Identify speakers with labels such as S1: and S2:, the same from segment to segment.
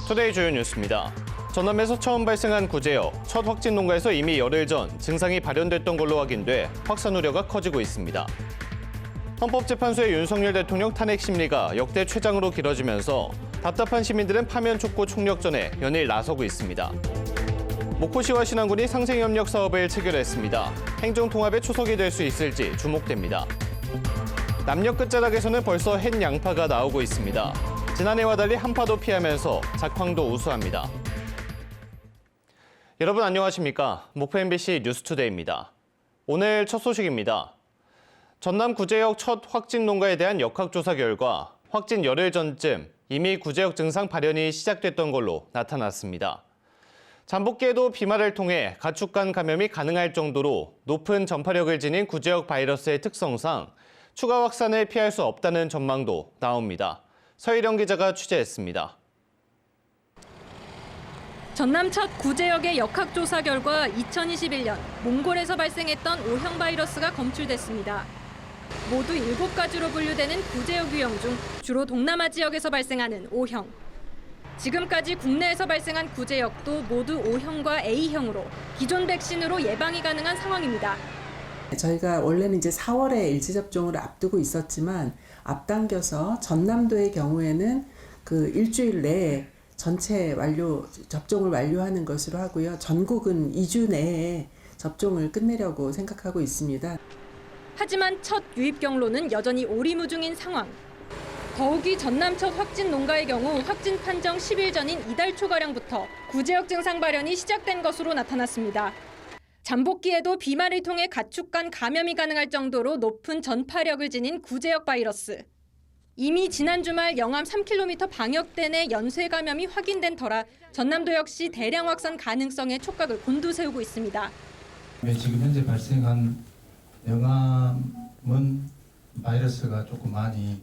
S1: 투데이 주요 뉴스입니다. 전남에서 처음 발생한 구제역, 첫 확진 농가에서 이미 열흘 전 증상이 발현됐던 걸로 확인돼 확산 우려가 커지고 있습니다. 헌법재판소의 윤석열 대통령 탄핵 심리가 역대 최장으로 길어지면서 답답한 시민들은 파면 촉구 총력전에 연일 나서고 있습니다. 목포시와 신안군이 상생협력 사업을 체결했습니다. 행정통합의 초석이 될 수 있을지 주목됩니다. 남녘 끝자락에서는 벌써 햇 양파가 나오고 있습니다. 지난해와 달리 한파도 피하면서 작황도 우수합니다. 여러분 안녕하십니까? 목포 MBC 뉴스투데이입니다. 오늘 첫 소식입니다. 전남 구제역 첫 확진 농가에 대한 역학조사 결과 확진 열흘 전쯤 이미 구제역 증상 발현이 시작됐던 걸로 나타났습니다. 잠복기에도 비말을 통해 가축간 감염이 가능할 정도로 높은 전파력을 지닌 구제역 바이러스의 특성상 추가 확산을 피할 수 없다는 전망도 나옵니다. 서희령 기자가 취재했습니다.
S2: 전남 첫 구제역의 역학조사 결과 2021년 몽골에서 발생했던 O형 바이러스가 검출됐습니다. 모두 7가지로 분류되는 구제역 유형 중 주로 동남아 지역에서 발생하는 O형. 지금까지 국내에서 발생한 구제역도 모두 O형과 A형으로 기존 백신으로 예방이 가능한 상황입니다.
S3: 저희가 원래는 이제 4월에 일시접종을 앞두고 있었지만 앞당겨서 전남도의 경우에는 그 일주일 내에 전체 접종을 완료하는 것으로 하고요. 전국은 2주 내에 접종을 끝내려고 생각하고 있습니다.
S2: 하지만 첫 유입 경로는 여전히 오리무중인 상황. 더욱이 전남 첫 확진 농가의 경우 확진 판정 10일 전인 이달 초가량부터 구제역 증상 발현이 시작된 것으로 나타났습니다. 잠복기에도 비말을 통해 가축 간 감염이 가능할 정도로 높은 전파력을 지닌 구제역 바이러스. 이미 지난 주말 영암 3km 방역대 내 연쇄 감염이 확인된 터라 전남도 역시 대량 확산 가능성에 촉각을 곤두세우고 있습니다.
S4: 지금 현재 발생한 영암은 바이러스가 조금 많이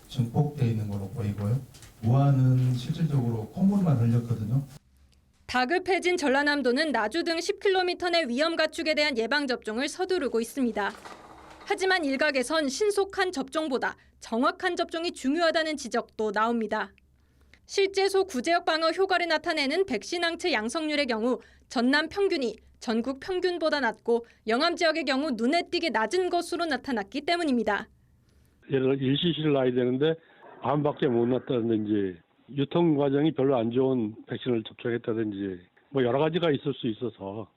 S4: 증폭되어 있는 걸로 보이고요. 우한은 실질적으로 콧물만 흘렸거든요.
S2: 다급해진 전라남도는 나주 등 10km 내 위험 가축에 대한 예방접종을 서두르고 있습니다. 하지만 일각에선 신속한 접종보다 정확한 접종이 중요하다는 지적도 나옵니다. 실제 소 구제역 방어 효과를 나타내는 백신 항체 양성률의 경우 전남 평균이 전국 평균보다 낮고 영암 지역의 경우 눈에 띄게 낮은 것으로 나타났기 때문입니다.
S5: 예를 들어 일시시를 놔야 되는데 반밖에 못 놨다든지 유통 과정이 별로 안 좋은 백신을 접종했다든지 뭐 여러 가지가 있을 수 있어서.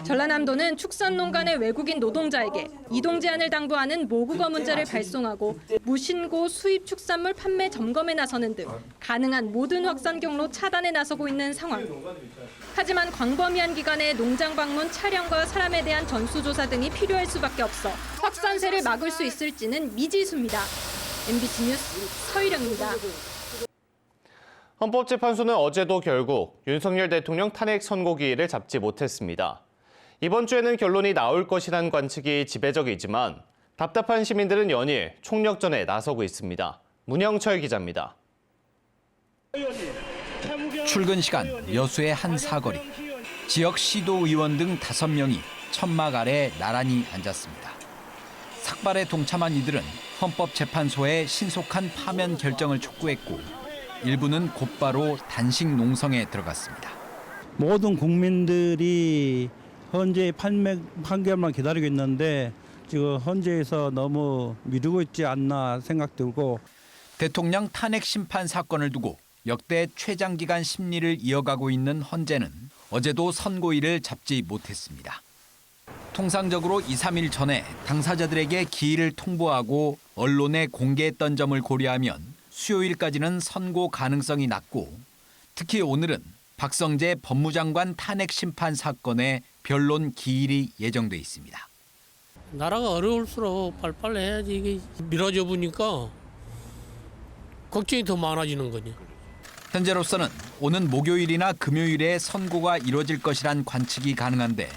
S2: 전라남도는 축산농가 내 외국인 노동자에게 이동 제한을 당부하는 모국어 문자를 발송하고 무신고 수입 축산물 판매 점검에 나서는 등 가능한 모든 확산 경로 차단에 나서고 있는 상황. 하지만 광범위한 기간에 농장 방문, 차량과 사람에 대한 전수조사 등이 필요할 수밖에 없어 확산세를 막을 수 있을지는 미지수입니다. MBC 뉴스 서희령입니다.
S1: 헌법재판소는 어제도 결국 윤석열 대통령 탄핵 선고기일을 잡지 못했습니다. 이번 주에는 결론이 나올 것이란 관측이 지배적이지만 답답한 시민들은 연일 총력전에 나서고 있습니다. 문영철 기자입니다.
S6: 출근 시간 여수의 한 사거리. 지역 시도의원 등 5명이 천막 아래 나란히 앉았습니다. 삭발에 동참한 이들은 헌법재판소의 신속한 파면 결정을 촉구했고 일부는 곧바로 단식 농성에 들어갔습니다.
S7: 모든 국민들이 헌재의 판결만 기다리고 있는데 지금 헌재에서 너무 미루고 있지 않나 생각 들고.
S6: 대통령 탄핵 심판 사건을 두고 역대 최장기간 심리를 이어가고 있는 헌재는 어제도 선고일을 잡지 못했습니다. 통상적으로 2, 3일 전에 당사자들에게 기일을 통보하고 언론에 공개했던 점을 고려하면 수요일까지는 선고 가능성이 낮고 특히 오늘은 박성재 법무장관 탄핵 심판 사건의 변론 기일이 예정돼 있습니다.
S8: 나라가 어려울수록 빨리빨리 해야지. 이게 미뤄져 보니까 걱정이 더 많아지는 거죠.
S6: 현재로서는 오는 목요일이나 금요일에 선고가 이뤄질 것이란 관측이 가능한데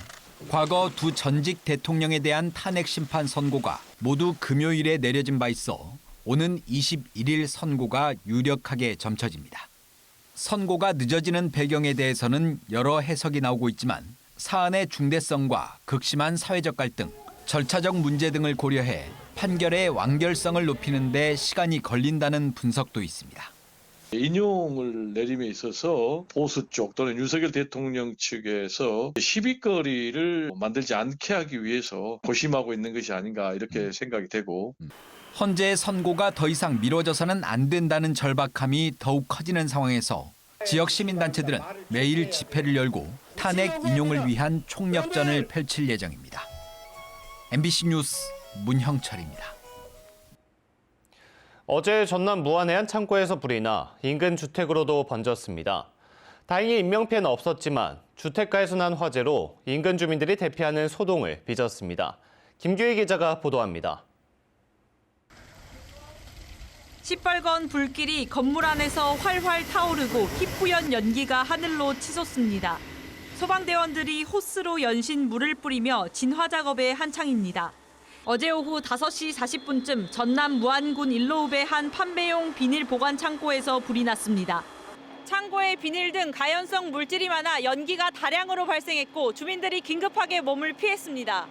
S6: 과거 두 전직 대통령에 대한 탄핵 심판 선고가 모두 금요일에 내려진 바 있어 오는 21일 선고가 유력하게 점쳐집니다. 선고가 늦어지는 배경에 대해서는 여러 해석이 나오고 있지만 사안의 중대성과 극심한 사회적 갈등, 절차적 문제 등을 고려해 판결의 완결성을 높이는 데 시간이 걸린다는 분석도 있습니다.
S9: 인용을 내림에 있어서 보수 쪽 또는 윤석열 대통령 측에서 시비거리를 만들지 않게 하기 위해서 고심하고 있는 것이 아닌가 이렇게 생각이 되고
S6: 헌재의 선고가 더 이상 미뤄져서는 안 된다는 절박함이 더욱 커지는 상황에서 지역 시민단체들은 매일 집회를 열고 탄핵 인용을 위한 총력전을 펼칠 예정입니다. MBC 뉴스 문형철입니다.
S1: 어제 전남 무안해안 창고에서 불이 나 인근 주택으로도 번졌습니다. 다행히 인명피해는 없었지만 주택가에서 난 화재로 인근 주민들이 대피하는 소동을 빚었습니다. 김규희 기자가 보도합니다.
S10: 시뻘건 불길이 건물 안에서 활활 타오르고 희뿌연 연기가 하늘로 치솟습니다. 소방대원들이 호스로 연신 물을 뿌리며 진화 작업에 한창입니다. 어제 오후 5시 40분쯤 전남 무안군 일로읍의 한 판매용 비닐 보관 창고에서 불이 났습니다. 창고에 비닐 등 가연성 물질이 많아 연기가 다량으로 발생했고 주민들이 긴급하게 몸을 피했습니다.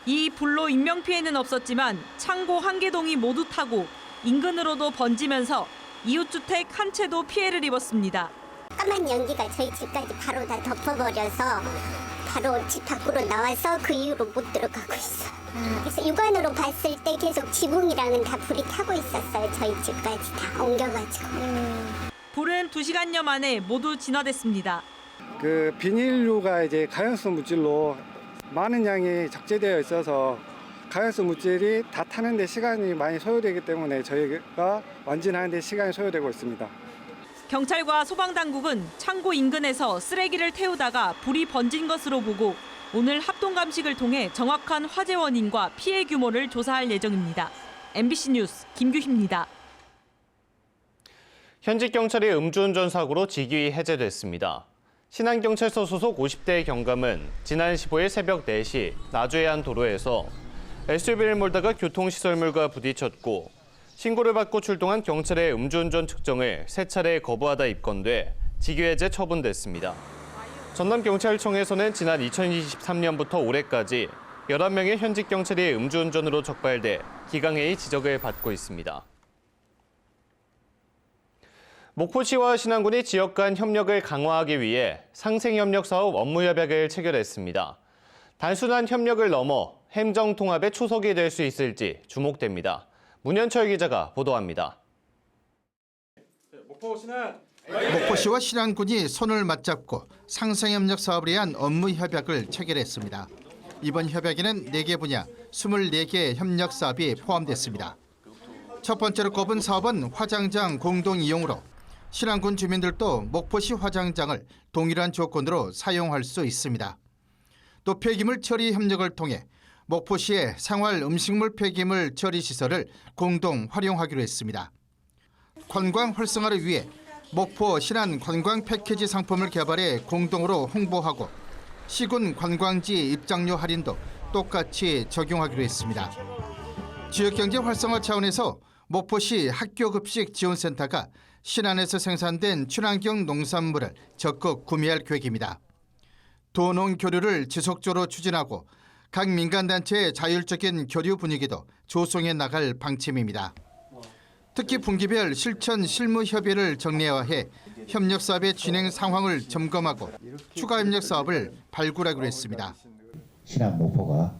S10: 이 불로 인명피해는 없었지만 창고 한 개 동이 모두 타고 인근으로도 번지면서 이웃 주택 한 채도 피해를 입었습니다.
S11: 까만 연기가 저희 집까지 바로 다 덮어버려서 바로 집 밖으로 나와서 그 이후로 못 들어가고 있어요. 그래서 육안으로 봤을 때 계속 지붕이랑은 다 불이 타고 있었어요. 저희 집까지 다 옮겨가지고.
S10: 불은 2시간여 만에 모두 진화됐습니다.
S12: 그 비닐류가 이제 가연성 물질로 많은 양이 적재되어 있어서 가연성 물질이 다 타는데 시간이 많이 소요되기 때문에 저희가 완진하는데 시간이 소요되고 있습니다.
S10: 경찰과 소방당국은 창고 인근에서 쓰레기를 태우다가 불이 번진 것으로 보고 오늘 합동감식을 통해 정확한 화재 원인과 피해 규모를 조사할 예정입니다. MBC 뉴스 김규희입니다.
S1: 현직 경찰이 음주운전 사고로 직위 해제됐습니다. 신안경찰서 소속 50대 경감은 지난 15일 새벽 4시 나주의 한 도로에서 SUV를 몰다가 교통시설물과 부딪혔고 신고를 받고 출동한 경찰의 음주운전 측정을 3차례 거부하다 입건돼 직위해제 처분됐습니다. 전남경찰청에서는 지난 2023년부터 올해까지 11명의 현직 경찰이 음주운전으로 적발돼 기강회의 지적을 받고 있습니다. 목포시와 신안군이 지역 간 협력을 강화하기 위해 상생협력사업 업무협약을 체결했습니다. 단순한 협력을 넘어 행정통합의 초석이 될 수 있을지 주목됩니다. 문현철 기자가 보도합니다.
S13: 목포시와 신안군이 손을 맞잡고 상생협력 사업을 위한 업무협약을 체결했습니다. 이번 협약에는 4개 분야 24개 협력 사업이 포함됐습니다. 첫 번째로 꼽은 사업은 화장장 공동 이용으로 신안군 주민들도 목포시 화장장을 동일한 조건으로 사용할 수 있습니다. 또 폐기물 처리 협력을 통해 목포시의 생활 음식물 폐기물 처리 시설을 공동 활용하기로 했습니다. 관광 활성화를 위해 목포 신안 관광 패키지 상품을 개발해 공동으로 홍보하고 시군 관광지 입장료 할인도 똑같이 적용하기로 했습니다. 지역경제 활성화 차원에서 목포시 학교급식 지원센터가 신안에서 생산된 친환경 농산물을 적극 구매할 계획입니다. 도농 교류를 지속적으로 추진하고 각 민간단체의 자율적인 교류 분위기도 조성해 나갈 방침입니다. 특히 분기별 실천 실무 협의를 정례화해 협력 사업의 진행 상황을 점검하고 추가 협력 사업을 발굴하기로 했습니다.
S14: 신안 목포가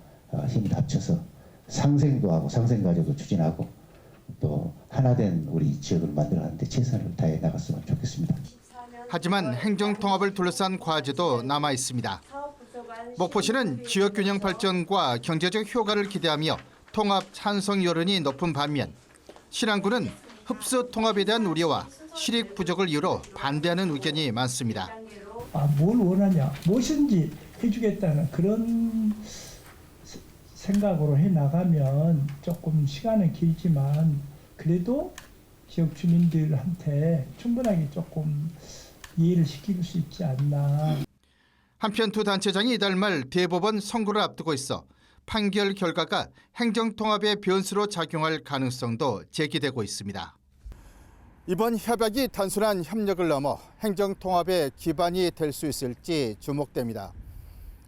S14: 힘을 합쳐서 상생도 하고 상생과제도 추진하고 또 하나된 우리 지역을 만들어가는데 최선을 다해 나갔으면 좋겠습니다.
S13: 하지만 행정통합을 둘러싼 과제도 남아 있습니다. 목포시는 지역균형 발전과 경제적 효과를 기대하며 통합 찬성 여론이 높은 반면 신안군은 흡수 통합에 대한 우려와 실익 부족을 이유로 반대하는 의견이 많습니다.
S15: 뭘 원하냐, 무엇인지 해주겠다는 그런 생각으로 해나가면 조금 시간은 길지만 그래도 지역 주민들한테 충분하게 조금 이해를 시킬 수 있지 않나.
S13: 한편 두 단체장이 이달 말 대법원 선고를 앞두고 있어 판결 결과가 행정통합의 변수로 작용할 가능성도 제기되고 있습니다. 이번 협약이 단순한 협력을 넘어 행정통합의 기반이 될 수 있을지 주목됩니다.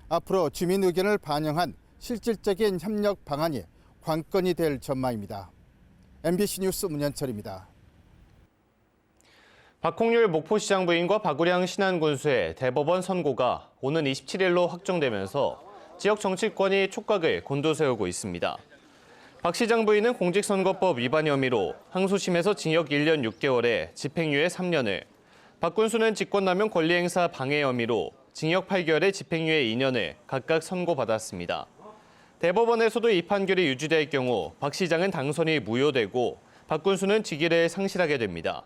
S13: 앞으로 주민 의견을 반영한 실질적인 협력 방안이 관건이 될 전망입니다. MBC 뉴스 문현철입니다.
S1: 박홍률 목포시장 부인과 박우량 신안군수의 대법원 선고가 오는 27일로 확정되면서 지역 정치권이 촉각을 곤두세우고 있습니다. 박 시장 부인은 공직선거법 위반 혐의로 항소심에서 징역 1년 6개월에 집행유예 3년을, 박 군수는 직권남용 권리행사 방해 혐의로 징역 8개월에 집행유예 2년을 각각 선고받았습니다. 대법원에서도 이 판결이 유지될 경우 박 시장은 당선이 무효되고 박 군수는 직위를 상실하게 됩니다.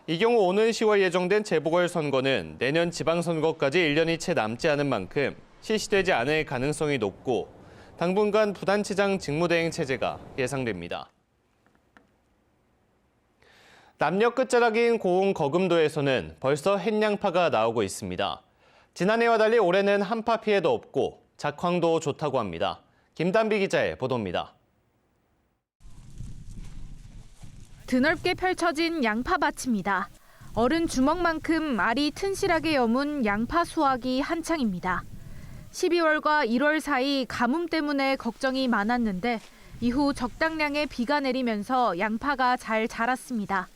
S1: 이 경우 오는 10월 예정된 재보궐선거는 내년 지방선거까지 1년이 채 남지 않은 만큼 실시되지 않을 가능성이 높고 당분간 부단체장 직무대행 체제가 예상됩니다. 남녘 끝자락인 고흥 거금도에서는 벌써 햇양파가 나오고 있습니다. 지난해와 달리 올해는 한파 피해도 없고 작황도 좋다고 합니다. 김단비 기자의 보도입니다.
S16: 드넓게 펼쳐진 양파밭입니다. 어른 주먹만큼 알이 튼실하게 여문 양파 수확이 한창입니다. 12월과 1월 사이 가뭄 때문에 걱정이 많았는데 이후 적당량의 비가 내리면서 양파가 잘 자랐습니다.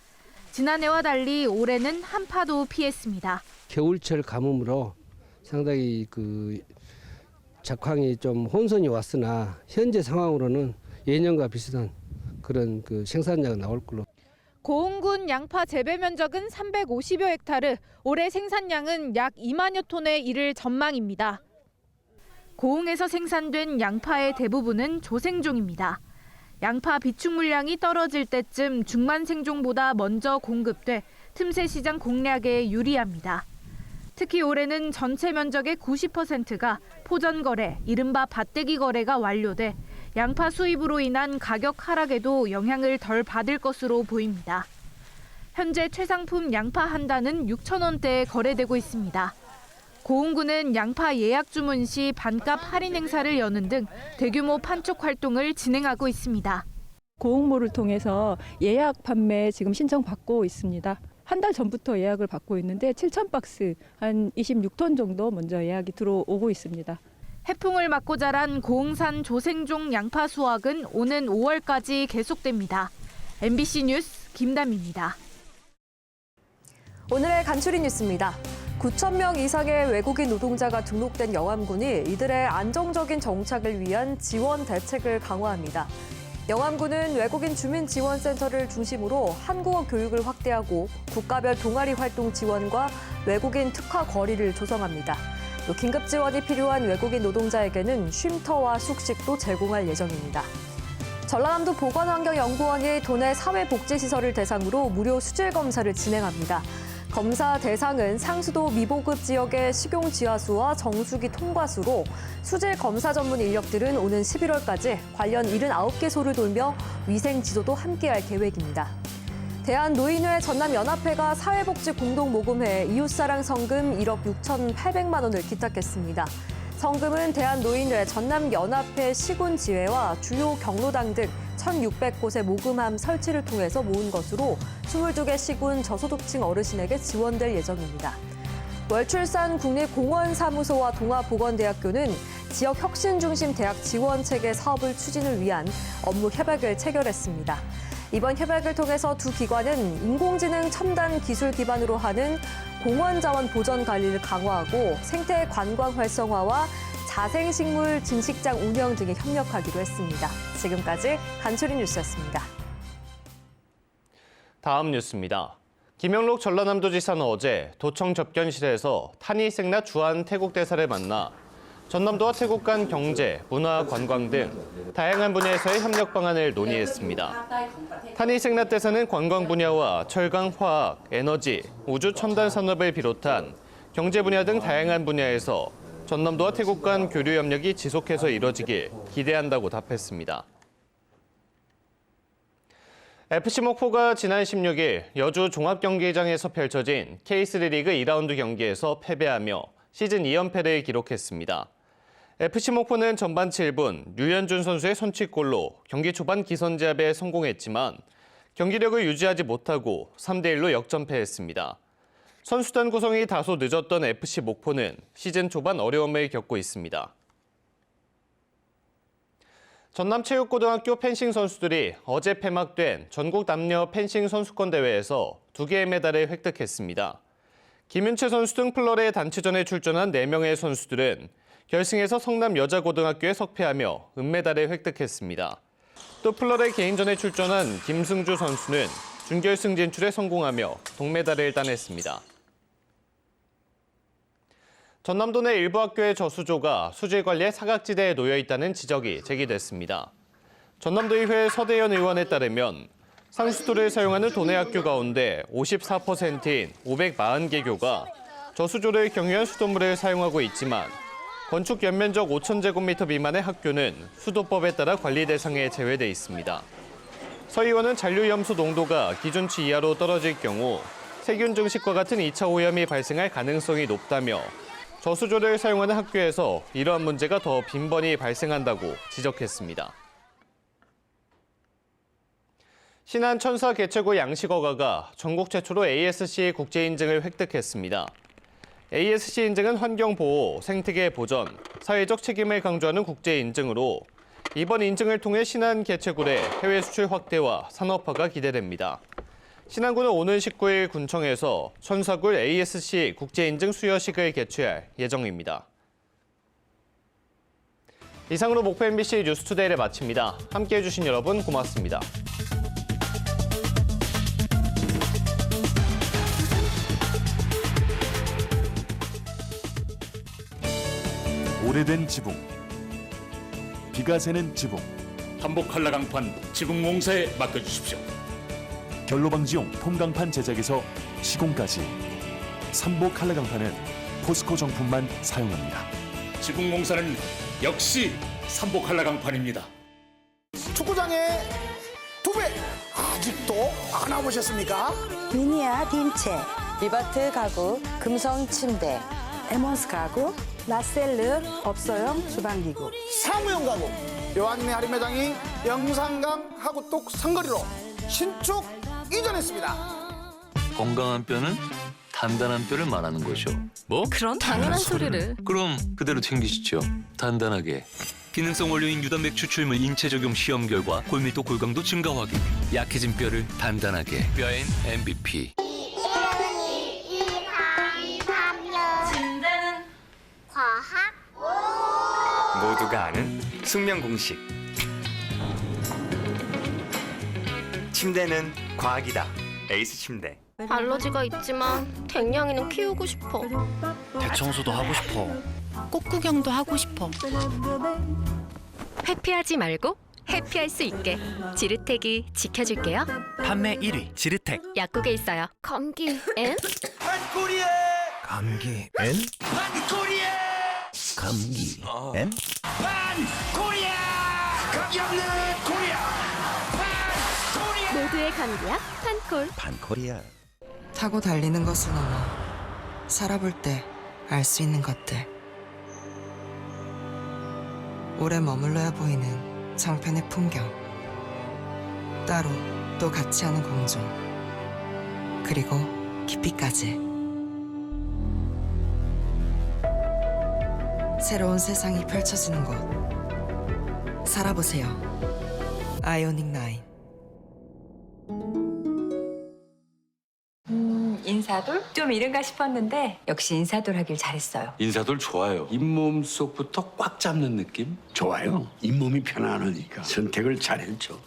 S16: 지난해와 달리 올해는 한파도 피했습니다.
S17: 겨울철 가뭄으로 상당히 작황이 좀 혼선이 왔으나 현재 상황으로는 예년과 비슷한 그런 생산량이 나올 걸로.
S16: 고흥군 양파 재배 면적은 350여 헥타르, 올해 생산량은 약 2만여 톤에 이를 전망입니다. 고흥에서 생산된 양파의 대부분은 조생종입니다. 양파 비축 물량이 떨어질 때쯤 중만생종보다 먼저 공급돼 틈새 시장 공략에 유리합니다. 특히 올해는 전체 면적의 90%가 포전 거래, 이른바 밭대기 거래가 완료돼 양파 수입으로 인한 가격 하락에도 영향을 덜 받을 것으로 보입니다. 현재 최상품 양파 한 단은 6,000원대에 거래되고 있습니다. 고흥군은 양파 예약 주문 시 반값 할인 행사를 여는 등 대규모 판촉 활동을 진행하고 있습니다.
S18: 고흥몰을 통해서 예약 판매 지금 신청받고 있습니다. 한 달 전부터 예약을 받고 있는데 7,000박스, 한 26톤 정도 먼저 예약이 들어오고 있습니다.
S16: 해풍을 맞고 자란 고흥산 조생종 양파 수확은 오는 5월까지 계속됩니다. MBC 뉴스 김담입니다.
S19: 오늘의 간추린 뉴스입니다. 9,000명 이상의 외국인 노동자가 등록된 영암군이 이들의 안정적인 정착을 위한 지원 대책을 강화합니다. 영암군은 외국인 주민지원센터를 중심으로 한국어 교육을 확대하고 국가별 동아리 활동 지원과 외국인 특화 거리를 조성합니다. 또 긴급 지원이 필요한 외국인 노동자에게는 쉼터와 숙식도 제공할 예정입니다. 전라남도 보건환경연구원이 도내 사회복지시설을 대상으로 무료 수질 검사를 진행합니다. 검사 대상은 상수도 미보급 지역의 식용지하수와 정수기 통과수로 수질 검사 전문 인력들은 오는 11월까지 관련 79개소를 돌며 위생 지도도 함께할 계획입니다. 대한노인회 전남연합회가 사회복지 공동모금회 이웃사랑 성금 1억 6,800만 원을 기탁했습니다. 성금은 대한노인회 전남연합회 시군지회와 주요 경로당 등 1,600곳의 모금함 설치를 통해서 모은 것으로 22개 시군 저소득층 어르신에게 지원될 예정입니다. 월출산 국립공원사무소와 동아보건대학교는 지역 혁신 중심 대학 지원 체계 사업을 추진을 위한 업무 협약을 체결했습니다. 이번 협약을 통해서 두 기관은 인공지능 첨단 기술 기반으로 하는 공원 자원 보전 관리를 강화하고 생태 관광 활성화와 자생식물 증식장 운영 등에 협력하기로 했습니다. 지금까지 간추린 뉴스였습니다.
S1: 다음 뉴스입니다. 김영록 전라남도지사는 어제 도청 접견실에서 탄희생나 주한 태국 대사를 만나 전남도와 태국 간 경제, 문화, 관광 등 다양한 분야에서의 협력 방안을 논의했습니다. 탄희생나 대사는 관광 분야와 철강, 화학, 에너지, 우주 첨단 산업을 비롯한 경제 분야 등 다양한 분야에서 전남도와 태국 간 교류 협력이 지속해서 이뤄지길 기대한다고 답했습니다. FC 목포가 지난 16일 여주 종합경기장에서 펼쳐진 K3 리그 2라운드 경기에서 패배하며 시즌 2연패를 기록했습니다. FC 목포는 전반 7분 류현준 선수의 선취골로 경기 초반 기선제압에 성공했지만 경기력을 유지하지 못하고 3대1로 역전패했습니다. 선수단 구성이 다소 늦었던 FC 목포는 시즌 초반 어려움을 겪고 있습니다. 전남체육고등학교 펜싱 선수들이 어제 폐막된 전국 남녀 펜싱 선수권 대회에서 2개의 메달을 획득했습니다. 김윤채 선수 등 플러레 단체전에 출전한 4명의 선수들은 결승에서 성남 여자고등학교에 석패하며 은메달을 획득했습니다. 또 플러레 개인전에 출전한 김승주 선수는 준결승 진출에 성공하며 동메달을 따냈습니다. 전남도 내 일부 학교의 저수조가 수질 관리에 사각지대에 놓여 있다는 지적이 제기됐습니다. 전남도의회 서대현 의원에 따르면 상수도를 사용하는 도내 학교 가운데 54%인 540개교가 저수조를 경유한 수돗물을 사용하고 있지만 건축 연면적 5,000제곱미터 미만의 학교는 수도법에 따라 관리 대상에 제외돼 있습니다. 서 의원은 잔류염수 농도가 기준치 이하로 떨어질 경우 세균 증식과 같은 2차 오염이 발생할 가능성이 높다며 저수조를 사용하는 학교에서 이러한 문제가 더 빈번히 발생한다고 지적했습니다. 신안 천사 개최구 양식어가가 전국 최초로 ASC 국제 인증을 획득했습니다. ASC 인증은 환경보호, 생태계 보전, 사회적 책임을 강조하는 국제 인증으로 이번 인증을 통해 신안 개최굴의 해외 수출 확대와 산업화가 기대됩니다. 신안군은 오는 19일 군청에서 천사굴 ASC 국제인증 수여식을 개최할 예정입니다. 이상으로 목포 MBC 뉴스투데이를 마칩니다. 함께해 주신 여러분 고맙습니다.
S20: 오래된 지붕, 비가 새는 지붕,
S21: 한복 한라강판 지붕공사에 맡겨주십시오.
S20: 결로방지용 폼강판 제작에서 시공까지 삼복 한라강판은 포스코 정품만 사용합니다.
S21: 지붕공사는 역시 삼복 한라강판입니다.
S22: 축구장의 2배 아직도 안 와보셨습니까?
S23: 미니아 딘체, 리바트 가구, 금성 침대, 에몬스 가구, 라셀르 업소용 주방기구,
S22: 사무용 가구, 요한네 할인 매장이 영산강 하구똑 상거리로 신축 이전했습니다.
S24: 건강한 뼈는 단단한 뼈를 말하는 거죠. 뭐?
S25: 그런 당연한 소리를.
S24: 그럼 그대로 챙기시죠. 단단하게. 기능성 원료인 유단백 추출물 인체 적용 시험 결과 골밀도 골강도 증가 확인. 약해진 뼈를 단단하게. 뼈엔 MVP.
S25: 침대는 과학.
S26: 모두가 아는 숙명 공식. 침대는 과학이다. 에이스 침대.
S27: 알러지가 있지만 댕냥이는 키우고 싶어.
S28: 대청소도 하고 싶어.
S29: 꽃구경도 하고 싶어.
S30: 회피하지 말고 해피할 수 있게 지르텍이 지켜줄게요.
S28: 판매 1위 지르텍.
S30: 약국에 있어요.
S27: 감기 엔?
S22: 판코리에
S28: 감기 엔?
S22: 판코리에
S28: 감기 엔?
S22: 판코리아 감기 없는 코리아
S30: 모두의 감기약 판콜.
S28: 판코리아.
S31: 타고 달리는 것을 넘어 살아볼 때 알 수 있는 것들. 오래 머물러야 보이는 정편의 풍경. 따로 또 같이 하는 공존. 그리고 깊이까지. 새로운 세상이 펼쳐지는 곳. 살아보세요. 아이오닉 9.
S32: 인사돌? 좀 이른가 싶었는데 역시 인사돌 하길 잘했어요.
S33: 인사돌 좋아요. 잇몸 속부터 꽉 잡는 느낌?
S34: 좋아요. 잇몸이 편안하니까 선택을 잘했죠.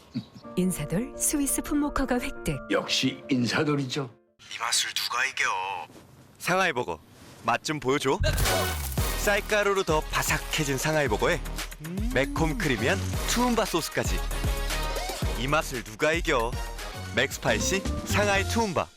S32: 인사돌 스위스 품목허가 획득.
S34: 역시 인사돌이죠.
S26: 이 맛을 누가 이겨? 상하이버거 맛 좀 보여줘. 쌀가루로 더 바삭해진 상하이버거에 매콤 크리미한 투움바 소스까지. 이 맛을 누가 이겨? 맥스파이시 상하이 투움바.